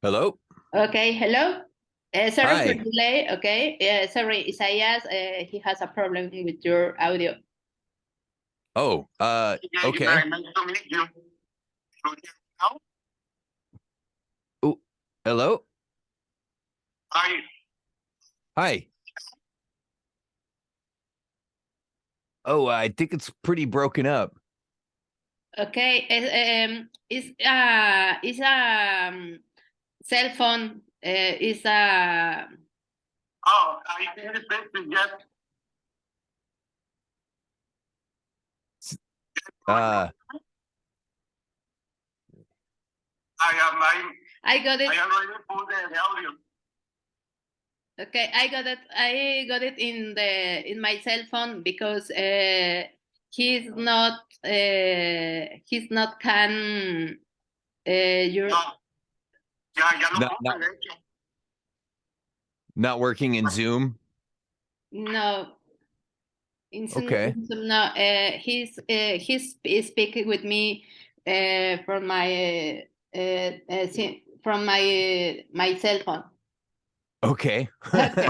Hello. Okay, hello. Sorry Hi. for delay. Okay, sorry, Isaias. He has a problem with your audio. Oh, okay. Nice to meet you. Now? Oh, hello. Hi. Hi. Oh, I think it's pretty broken up. Okay, it's cell phone. Is a Oh, I think the best is just Uh, I got it. I already put the audio. Okay, I got it. I got it in my cell phone because he's not can your No. Ya lo No, puse, de hecho. not working in Zoom. no. Okay. No, he's speaking with me from my cell phone. Okay. Okay.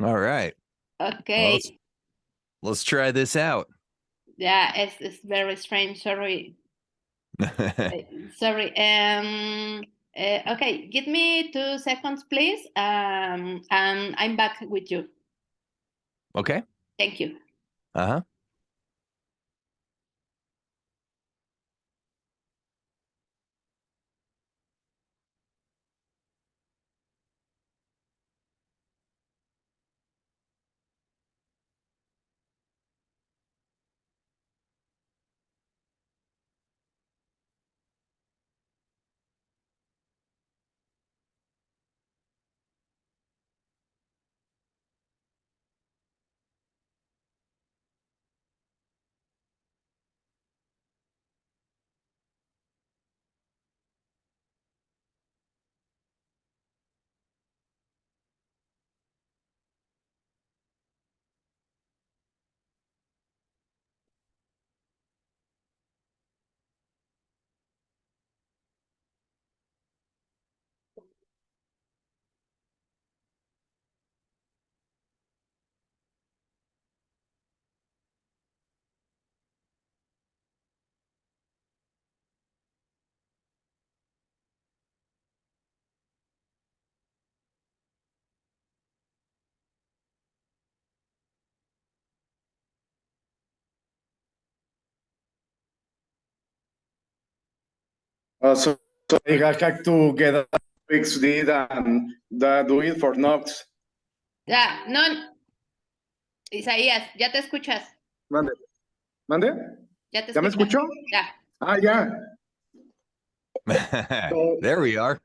All right. Okay. Well, let's try this out. Yeah, it's very strange. Sorry. Sorry. Okay, give me 2 seconds, please. And I'm back with you. Okay. Thank you. Uh-huh. So I have to get a fix it and do it for Knox. Ya, no. Isaías, ya te escuchas. Mande. ¿Mande? Ya te ¿Ya me escuchas. escuchó? Ya. Ah, yeah. There we are.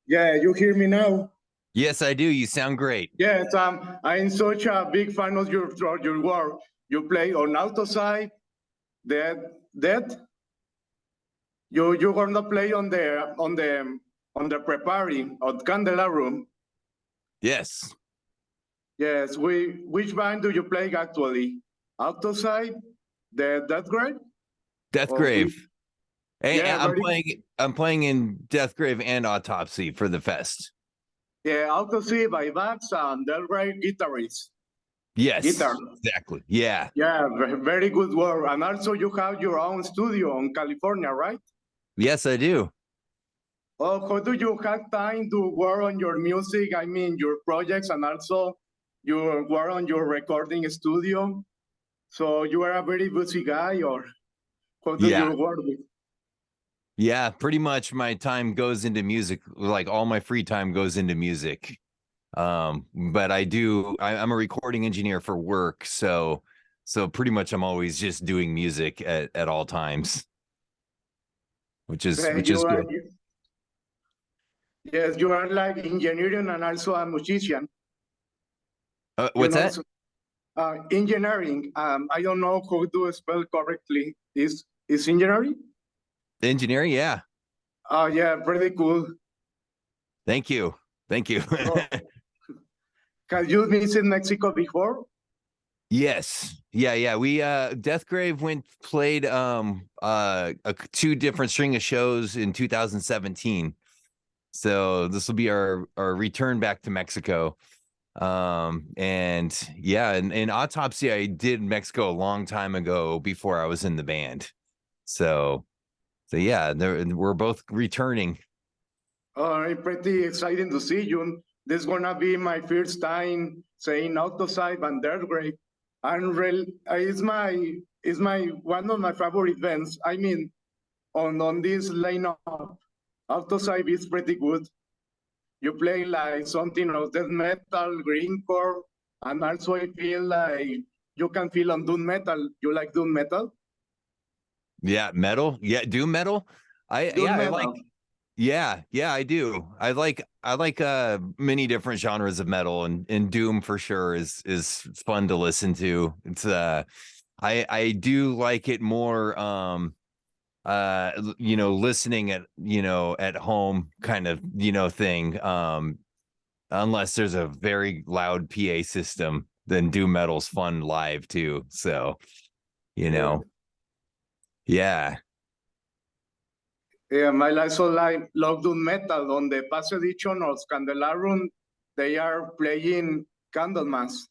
Yeah, you hear me now? Yes, I do. You sound great. Yes, I'm such a big fan of your work. You play on outside, that you're gonna play on the preparing of Candelabrum. Yes. Yes, which band do you play actually? Outside, that great? Deathgrave. Hey, Yeah, I'm playing in Deathgrave and Autopsy for the fest. Yeah, Autopsy by Bax and Del Rey guitarist. Yes, Guitar. exactly. Yeah. Yeah, very good work. And also you have your own studio in California, right? Yes, I do. Oh, how do you have time to work on your music? I mean, your projects, and also you work on your recording studio. So you are a very busy guy, or how do you work with? Yeah, pretty much my time goes into music. Like all my free time goes into music. But I'm a recording engineer for work. So pretty much I'm always just doing music at all times, which is good. Yes, you are like engineering and also a musician. What's that? Engineering. I don't know how to spell correctly. Is engineering? Engineering, yeah. Oh yeah, pretty cool. Thank you. Thank you. Have you visited Mexico before? Yes. Yeah. We Deathgrave played 2 different string of shows in 2017. So this will be our return back to Mexico. And yeah, and Autopsy I did Mexico a long time ago before I was in the band. So yeah, we're both returning. Pretty exciting to see you. This is gonna be my first time saying Autoside and Deathgrave. And it's my one of my favorite bands. I mean, on this lineup, Autoside is pretty good. You play like something of death metal, greencore, and also I feel like you can feel on doom metal. You like doom metal? Yeah, metal. Yeah, doom metal. Doom I metal. like. Yeah, I do. I like many different genres of metal, and doom for sure is fun to listen to. It's I do like it more listening at at home kind of thing, unless there's a very loud PA system. Then doom metal's fun live too, so Yeah. yeah. I also like love doom metal. On the past edition of Candelabrum, they are playing Candlemas.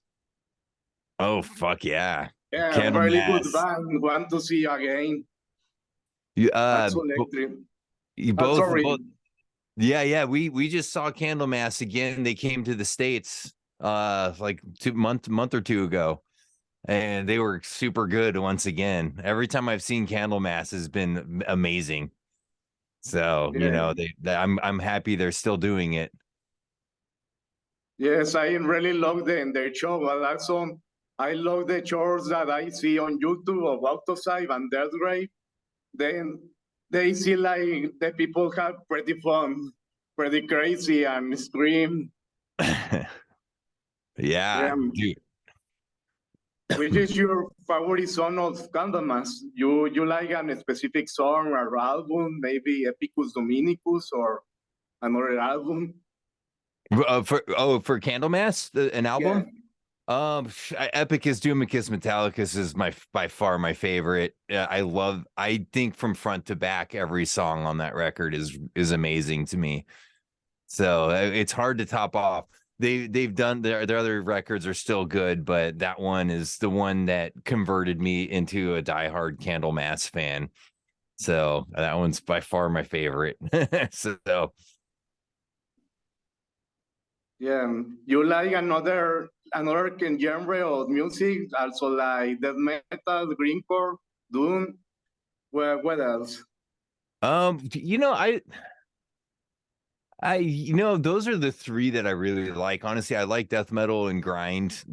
Oh fuck yeah. Yeah, really good Candlemass. band. Want to see again. You Also electric. both Sorry. yeah, we just saw Candlemass again. They came to the States like 2 month or 2 ago, and they were super good once again. Every time I've seen Candlemass has been amazing. So Yeah. I'm happy they're still doing it. Yes, I really love their show. But also, I love the shows that I see on YouTube of Autoside and Deathgrave. Then they see like the people have pretty fun, pretty crazy and scream. Yeah, Um, dude. which is your favorite song of Candlemas? You like a specific song or album, maybe Epicus Dominicus or another album? For Candlemass, an Yeah. album. Epicus Doomicus Metallicus is by far my favorite. I think from front to back, every song on that record is amazing to me. So it's hard to top off. They've done their other records are still good, but that one is the one that converted me into a diehard Candlemass fan. So that one's by far my favorite. So Yeah, you like another genre of music, also like death metal, greencore, doom. What else? Those are the 3 that I really like. Honestly, I like death metal and grind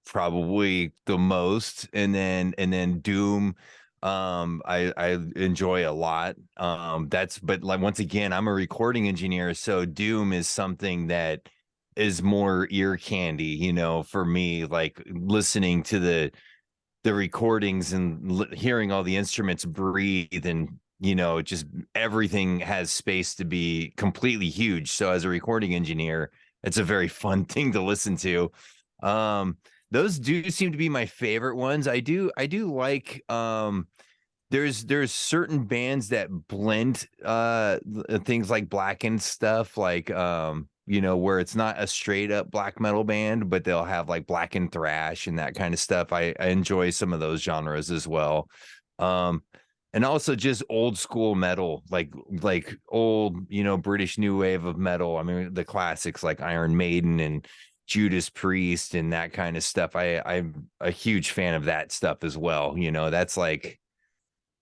probably the most, and then doom I enjoy a lot. But like once again, I'm a recording engineer, so doom is something that is more ear candy, for me, like listening to the recordings and hearing all the instruments breathe, and just everything has space to be completely huge. So as a recording engineer, it's a very fun thing to listen to. Those do seem to be my favorite ones. I do like there's certain bands that blend things like blackened stuff, like where it's not a straight up black metal band, but they'll have like blackened thrash and that kind of stuff. I enjoy some of those genres as well. And also just old school metal, like old British new wave of metal. I mean, the classics like Iron Maiden and Judas Priest and that kind of stuff. I'm a huge fan of that stuff as well. That's like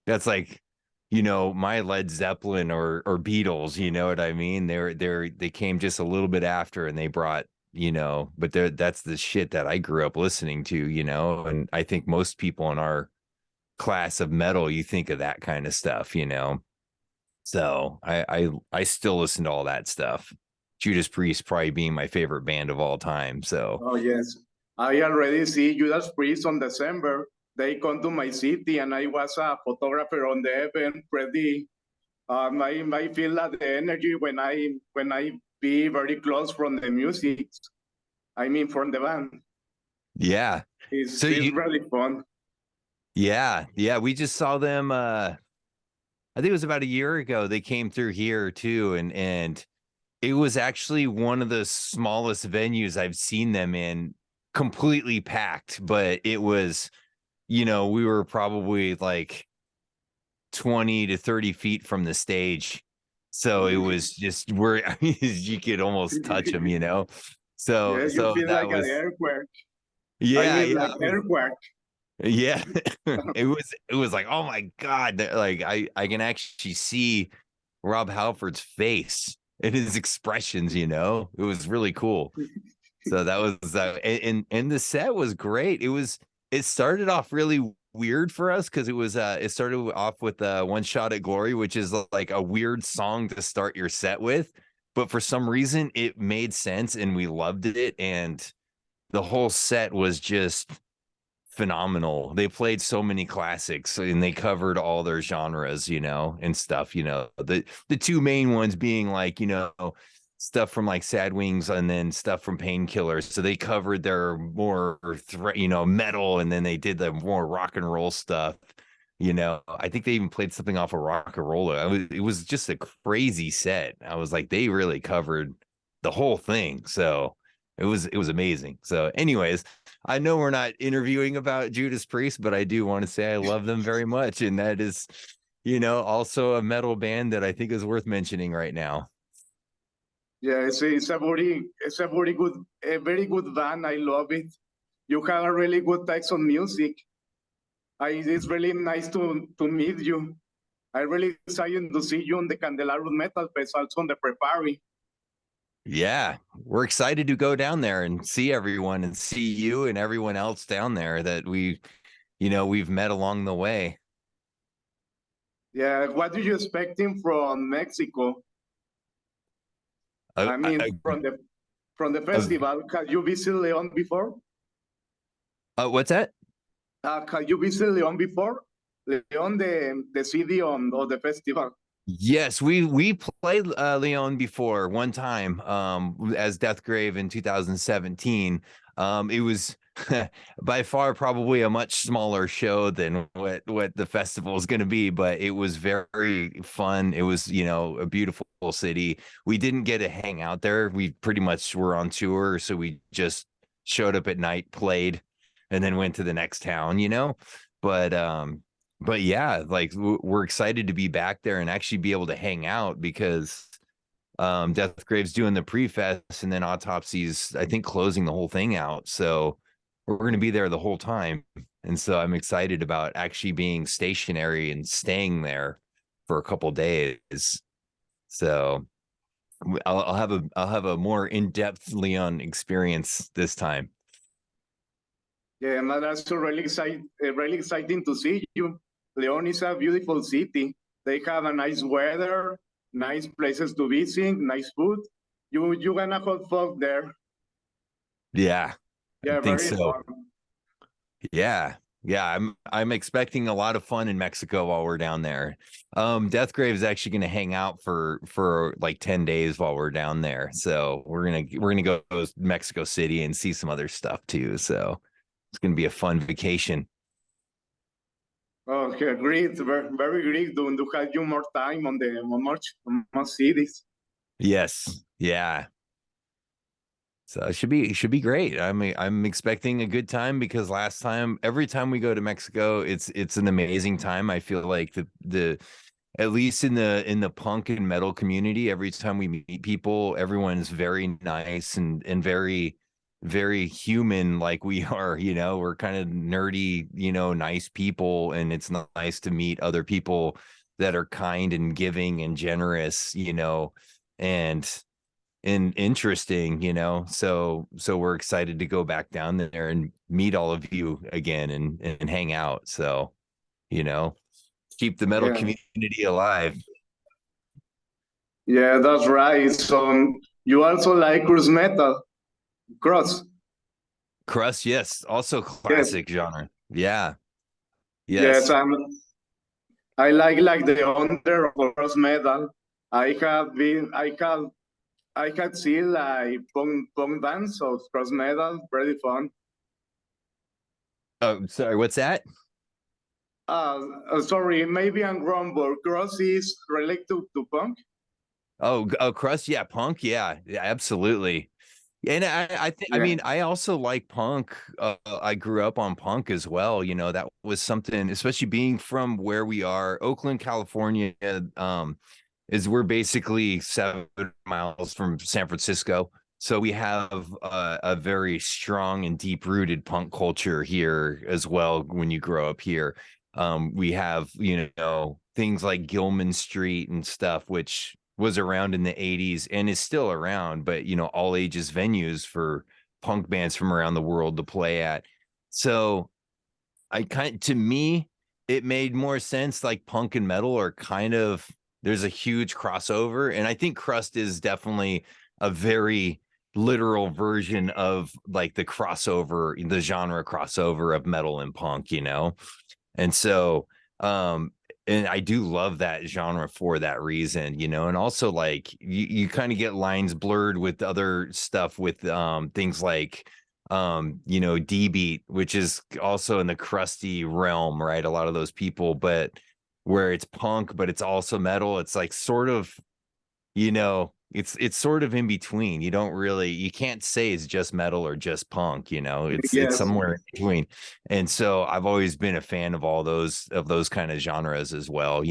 my Led Zeppelin or Beatles. You know what I mean? They came just a little bit after, and they brought but that's the shit that I grew up listening to. And I think most people in our class of metal, you think of that kind of stuff. So I still listen to all that stuff. Judas Priest probably being my favorite band of all time. So Oh yes, I already see Judas Priest on December. They come to my city, and I was a photographer on the event. Pretty, I feel that the energy when I be very close from the music. I mean, from the band. Yeah. It's So you, really fun. yeah, yeah, we just saw them I think it was about a year ago. They came through here too, and it was actually one of the smallest venues I've seen them in, completely packed, but it was, we were probably like 20 to 30 feet from the stage. So it was just where I mean, you could almost touch them. So Yeah, you so feel that like an was earthquake. I yeah, mean, yeah. like earthquake. Yeah, it was like, oh my God, like I can actually see Rob Halford's face and his expressions. It was really cool. So that was and the set was great. It started off really weird for us because it started off with One Shot at Glory, which is like a weird song to start your set with, but for some reason it made sense and we loved it, and the whole set was just phenomenal. They played so many classics and they covered all their genres, and stuff, the two main ones being like, stuff from like Sad Wings and then stuff from Painkillers. So they covered their more metal, and then they did the more rock and roll stuff. I think they even played something off of Rock and Roller. It was just a crazy set. I was like, they really covered the whole thing. So it was amazing. So anyways, I know we're not interviewing about Judas Priest, but I do want to say I love them very much. And that is, also a metal band that I think is worth mentioning right now. Yeah, it's a very good band. I love it. You have a really good taste on music. It's really nice to meet you. I really excited to see you on the Candelabrum Metal Fest, also on the Prepari. Yeah, we're excited to go down there and see everyone and see you and everyone else down there that we've met along the way. Yeah, what do you expecting from Mexico? I mean, from the festival. Have you visited León before? What's that? Have you visited León before? León, the city of the festival. Yes, we played Leon before one time as Deathgrave in 2017. It was by far probably a much smaller show than what the festival is going to be, but it was very fun. It was, a beautiful city. We didn't get to hang out there. We pretty much were on tour, so we just showed up at night, played, and then went to the next town. But yeah, like we're excited to be back there and actually be able to hang out because Deathgrave's doing the pre-fest and then Autopsy's, I think, closing the whole thing out. So we're going to be there the whole time. And so I'm excited about actually being stationary and staying there for a couple days. So I'll have a more in-depth Leon experience this time. Yeah, and that's really exciting to see you. León is a beautiful city. They have a nice weather, nice places to visit, nice food. You gonna have fun there. Yeah, Yeah, I think very so. fun. Yeah. Yeah, I'm expecting a lot of fun in Mexico while we're down there. Deathgrave is actually going to hang out for like 10 days while we're down there. So we're going to go to Mexico City and see some other stuff too. So it's going to be a fun vacation. Okay, great, very great to have you more time on more cities. Yes. Yeah. So it should be great. I'm expecting a good time because every time we go to Mexico, it's an amazing time. I feel like the at least in the punk and metal community, every time we meet people, everyone's very nice and very, very human like we are. We're kind of nerdy, nice people, and it's nice to meet other people that are kind and giving and generous, and interesting. So we're excited to go back down there and meet all of you again and hang out. So keep the metal community alive. Yeah, that's right. So you also like cross. Crust, yes, also classic genre. Yeah. Yes, Yes. I like the under of cross metal. I had seen like punk dance of cross metal, pretty fun. Oh, sorry, what's that? Sorry, maybe I'm wrong, but crust is related to punk. Oh, crust, yeah, punk, yeah, absolutely. And I Yeah. mean, I also like punk. I grew up on punk as well. You know, that was something, especially being from where we are, Oakland, California. Is we're basically 7 miles from San Francisco, so we have a very strong and deep rooted punk culture here as well. When you grow up here, we have things like Gilman Street and stuff, which was around in the 80s and is still around, but all ages venues for punk bands from around the world to play at. So to me, it made more sense. Like punk and metal are kind of, there's a huge crossover, and I think crust is definitely a very literal version of like the crossover, the genre crossover of metal and punk, and so and I do love that genre for that reason, and also like you kind of get lines blurred with other stuff with things like D beat, which is also in the crusty realm, right? A lot of those people, but where it's punk, but it's also metal. It's like sort of, it's sort of in between. You can't say it's just metal or just punk, it's Yes. somewhere in between. And so I've always been a fan of all those kind of genres as well.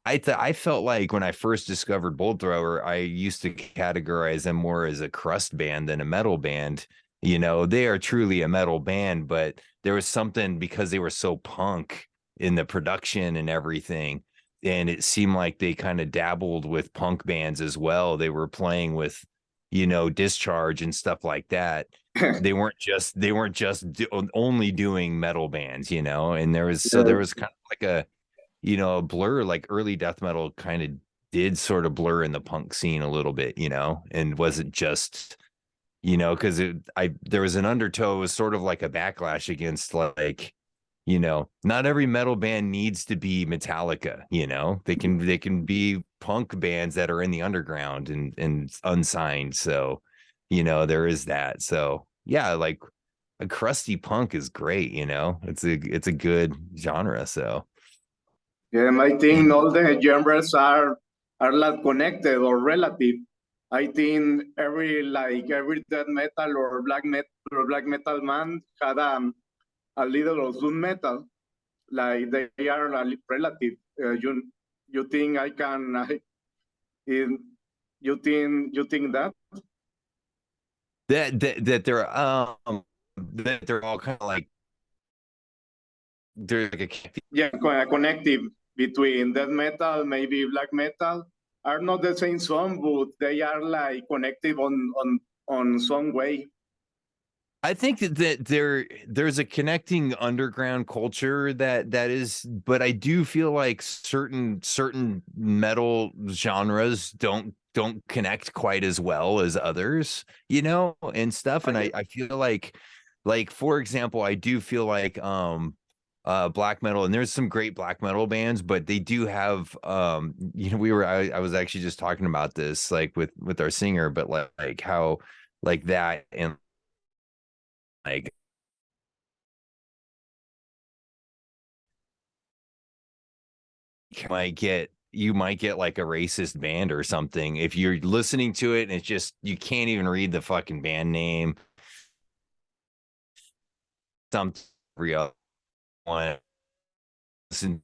I felt like when I first discovered Bolt Thrower, I used to categorize them more as a crust band than a metal band. They are truly a metal band, but there was something because they were so punk in the production and everything. And it seemed like they kind of dabbled with punk bands as well. They were playing with, Discharge and stuff like that. They weren't just only doing metal bands, and there was kind of like a blur, like early death metal kind of did sort of blur in the punk scene a little bit, and wasn't just, because there was an undertow, it was sort of like a backlash against like, not every metal band needs to be Metallica, they can be punk bands that are in the underground and unsigned. So, there is that. So yeah, like a crusty punk is great, it's a good genre. So Yeah, I think all the genres are like connected or relative. I think every death metal or black metal man had a little of doom metal. Like they are relative. You think I can? You think that? that they're all kind of like they're like a Yeah, connective between death metal, maybe black metal, are not the same song, but they are like connective on some way. I think that there's a connecting underground culture that is, but I do feel like certain metal genres don't connect quite as well as others, and stuff. And I feel like for example, I do feel like black metal, and there's some great black metal bands, but they do have I was actually just talking about this like with our singer, but like how like that and like you might get like a racist band or something if you're listening to it and it's just you can't even read the fucking band name. Some real one listen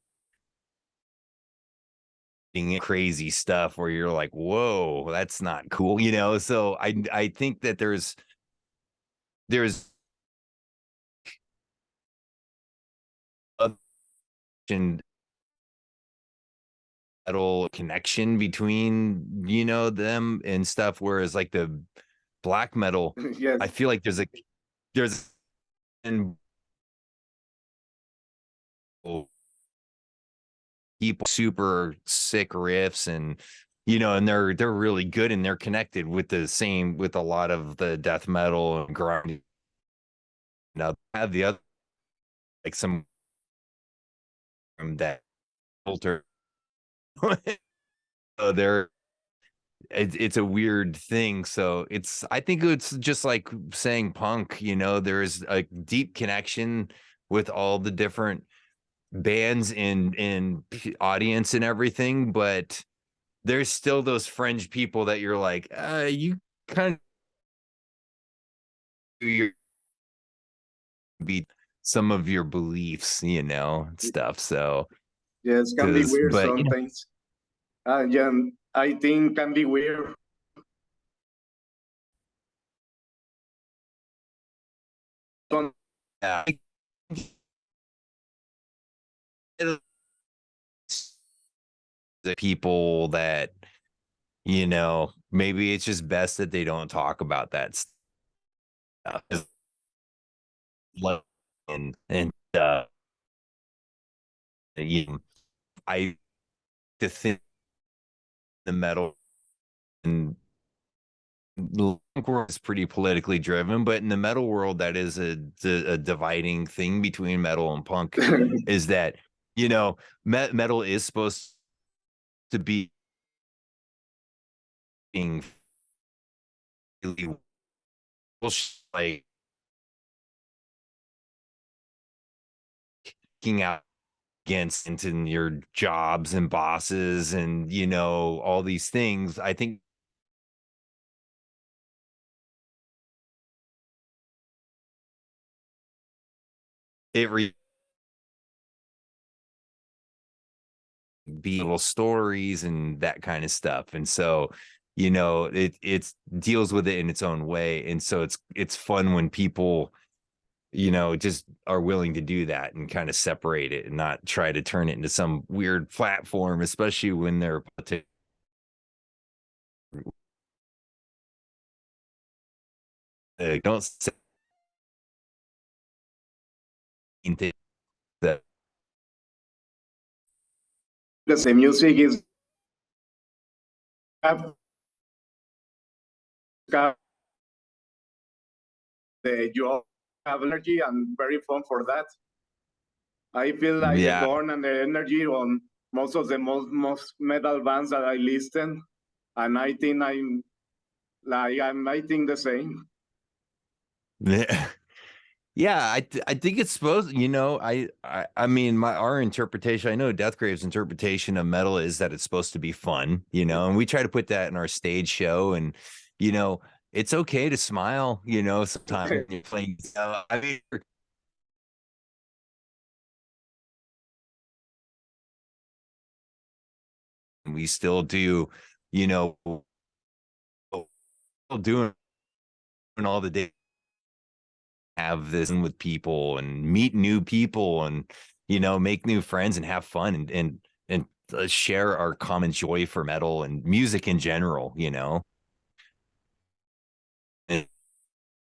crazy stuff where you're like, whoa, that's not cool, So I think that there's a connection between them and stuff, whereas like the black metal, Yes. I feel like there's and people super sick riffs and and they're really good and they're connected with a lot of the death metal and grind. Now have the other like some that filter. So it's a weird thing. So I think it's just like saying punk, there's a deep connection with all the different bands and audience and everything, but there's still those fringe people that you're like, you kind of your be some of your beliefs, stuff. So Yes, can be weird but sometimes. Yeah, I think can be weird. yeah. The people that maybe it's just best that they don't talk about that stuff. And I to think the metal and the punk world is pretty politically driven, but in the metal world, that is a dividing thing between metal and punk. Is that metal is supposed to be being really like kicking out against into your jobs and bosses and all these things. I think it be little stories and that kind of stuff, and so it deals with it in its own way, and so it's fun when people just are willing to do that and kind of separate it and not try to turn it into some weird platform, especially when they're don't say that. Because the music is you have energy and very fun for that. I feel like the born and the energy on most of the most metal bands that I listen, and I think I think the same. Yeah. Yeah, I think it's supposed, I mean, our interpretation, I know Deathgrave's interpretation of metal is that it's supposed to be fun, and we try to put that in our stage show, and it's okay to smile, sometimes when you're playing. I mean, we still do, doing all the day, have this with people and meet new people and make new friends and have fun and share our common joy for metal and music in general, and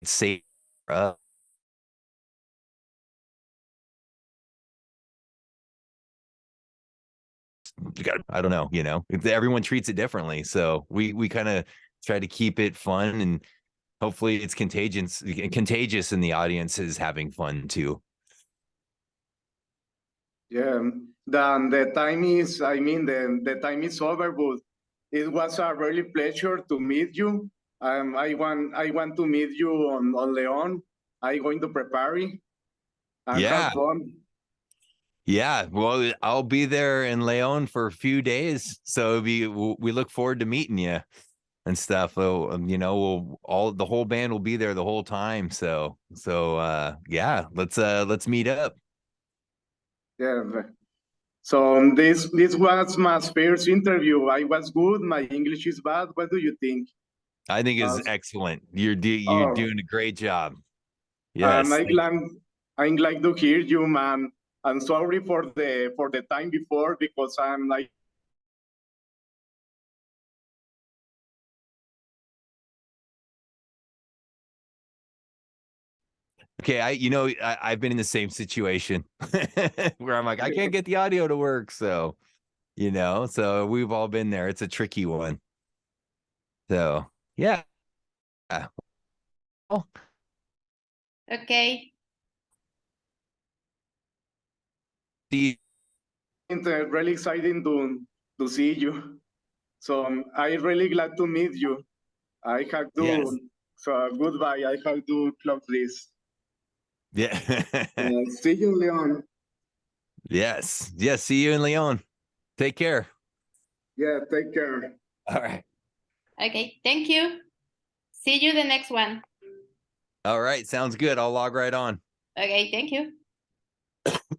say I don't know, everyone treats it differently, so we kind of try to keep it fun, and hopefully it's contagious and the audience is having fun too. Yeah, the time is, I mean, the time is over, but it was a really pleasure to meet you. I want to meet you on León. I'm going to prepare it and have fun. Yeah, well, I'll be there in León for a few days, so we look forward to meeting you and stuff. So, the whole band will be there the whole time. So yeah, let's meet up. Yeah. So this was my first interview. I was good. My English is bad. What do you think? I think it's excellent. You're doing a great job. Yes. I'm glad to hear you, man. I'm sorry for the time before, because I'm like. Okay, I've been in the same situation where I'm like, I can't get the audio to work. So, so we've all been there. It's a tricky one. So, yeah. Oh. Okay. Really exciting to see you. So I'm really glad to meet you. I have to. Yes. So goodbye. I have to close this. Yeah. See you, Leon. Yes. Yes. See you in Leon. Take care. Yeah, take care. All right. Okay, thank you. See you the next one. All right. Sounds good. I'll log right on. Okay, thank you.